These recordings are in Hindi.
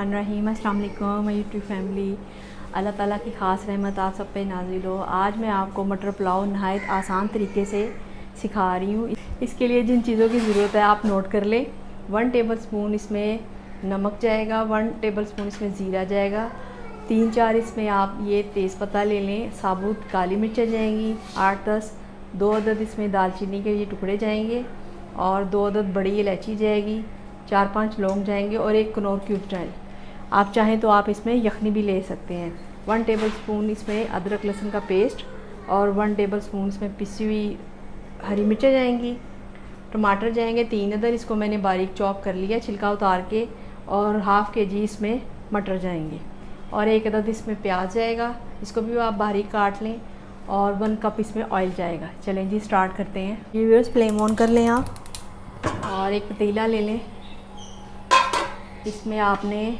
बिस्मिल्लाहिर्रहमानिर्रहीम। अस्सलाम वालेकुम माय यूट्यूब फैमिली। अल्लाह ताला की ख़ास रहमत आप सब पे नाज़िल हो। आज मैं आपको मटर पुलाव नहायत आसान तरीके से सिखा रही हूँ। इसके लिए जिन चीज़ों की ज़रूरत है आप नोट कर लें। 1 टेबल स्पून इसमें नमक जाएगा, 1 टेबल स्पून इसमें ज़ीरा जाएगा, 3-4 इसमें आप ये तेज़पत्ता ले लें, साबुत काली मिर्चें जाएंगी 8-10, 2 अदद इसमें दालचीनी के ये टुकड़े जाएंगे और 2 अदद बड़ी इलायची जाएगी, 4-5 लौंग जाएंगे और 1 कनौर क्यूब जाएंगे। आप चाहें तो आप इसमें यखनी भी ले सकते हैं। 1 टेबल स्पून इसमें अदरक लहसुन का पेस्ट और 1 टेबल स्पून इसमें पिसी हुई हरी मिर्चें जाएंगी। टमाटर जाएंगे 3 अदर, इसको मैंने बारीक चॉप कर लिया छिलका उतार के, और हाफ़ केजी इसमें मटर जाएंगे और 1 अदद इसमें प्याज जाएगा, इसको भी आप बारीक काट लें, और 1 कप इसमें ऑयल जाएगा। चलें जी स्टार्ट करते हैं। व्यूअर्स फ्लेम ऑन कर लें आप और एक पतीला ले लें। इसमें आपने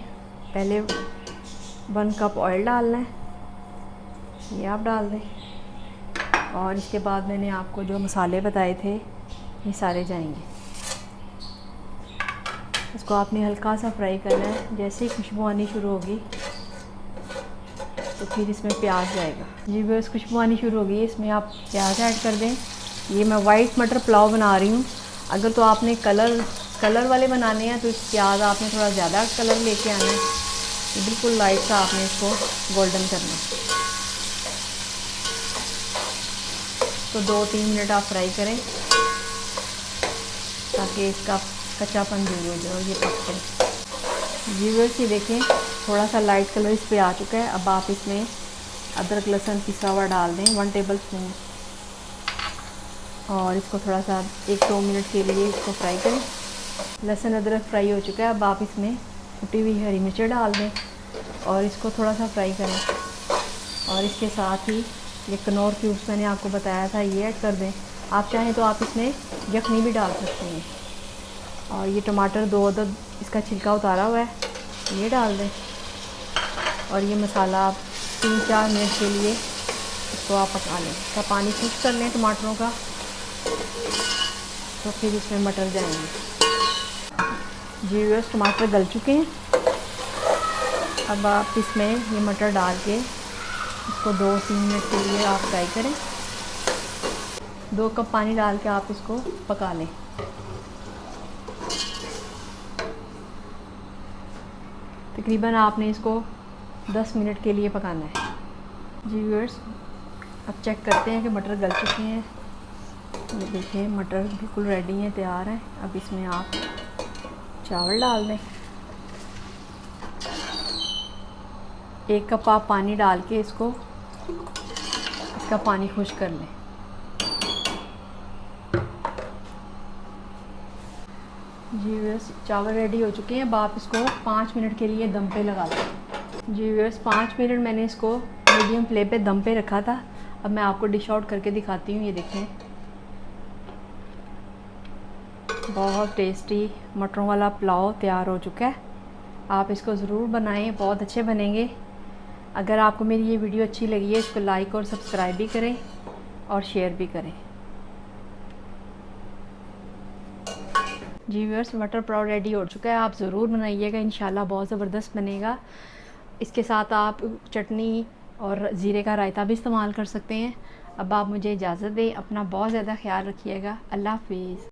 पहले 1 कप ऑयल डालना है, ये आप डाल दें, और इसके बाद मैंने आपको जो मसाले बताए थे ये सारे जाएंगे। इसको आपने हल्का सा फ्राई करना है। जैसे ही खुशबू आनी शुरू होगी तो फिर इसमें प्याज जाएगा। जी बस खुशबू आनी शुरू होगी, इसमें आप प्याज ऐड कर दें। ये मैं वाइट मटर पुलाव बना रही हूँ। अगर तो आपने कलर वाले बनाने हैं तो प्याज आपने थोड़ा ज़्यादा कलर लेके आना है, बिल्कुल लाइट सा आपने इसको गोल्डन करना है। तो 2-3 मिनट आप फ्राई करें ताकि इसका कच्चापन दूर हो जाए और ये पक जाए। व्यूअर्स ये देखें थोड़ा सा लाइट कलर इस पर आ चुका है। अब आप इसमें अदरक लहसुन पिसा हुआ डाल दें 1 टेबल स्पून, और इसको थोड़ा सा 1-2 मिनट के लिए इसको फ्राई करें। लहसुन अदरक फ्राई हो चुका है। अब आप इसमें कुटी हुई हरी मिर्चें डाल दें और इसको थोड़ा सा फ्राई करें, और इसके साथ ही ये कनौर क्यूब्स मैंने आपको बताया था ये ऐड कर दें। आप चाहें तो आप इसमें यखनी भी डाल सकते हैं, और ये टमाटर 2 अदद इसका छिलका उतारा हुआ है ये डाल दें, और ये मसाला आप 3-4 मिनट के लिए इसको आप पका लें। इसका पानी खुश्क कर लें टमाटरों का, तो फिर इसमें मटर जाएंगे। जी व्यूअर्स टमाटर गल चुके हैं। अब आप इसमें ये मटर डाल के इसको 2-3 मिनट के लिए आप फ्राई करें। 2 कप पानी डाल के आप इसको पका लें। तकरीबन आपने इसको 10 मिनट के लिए पकाना है। जी व्यूअर्स अब चेक करते हैं कि मटर गल चुके हैं। ये देखिए मटर बिल्कुल रेडी हैं, तैयार हैं। अब इसमें आप चावल डाल दें। 1 कप आप पानी डाल के इसका पानी खुश्क कर लें। जी व्यूअर्स चावल रेडी हो चुके हैं। अब आप इसको 5 मिनट के लिए दम पे लगा दें। जी व्यूअर्स 5 मिनट मैंने इसको मीडियम फ्लेम पे दम पे रखा था। अब मैं आपको डिश आउट करके दिखाती हूँ। ये देखें बहुत टेस्टी मटरों वाला पुलाव तैयार हो चुका है। आप इसको ज़रूर बनाएं, बहुत अच्छे बनेंगे। अगर आपको मेरी ये वीडियो अच्छी लगी है इसको लाइक और सब्सक्राइब भी करें और शेयर भी करें। जी व्यूअर्स मटर पुलाव रेडी हो चुका है, आप ज़रूर बनाइएगा, इंशाल्लाह बहुत ज़बरदस्त बनेगा। इसके साथ आप चटनी और ज़ीरे का रायता भी इस्तेमाल कर सकते हैं। अब आप मुझे इजाज़त दें, अपना बहुत ज़्यादा ख्याल रखिएगा। अल्लाह हाफिज़।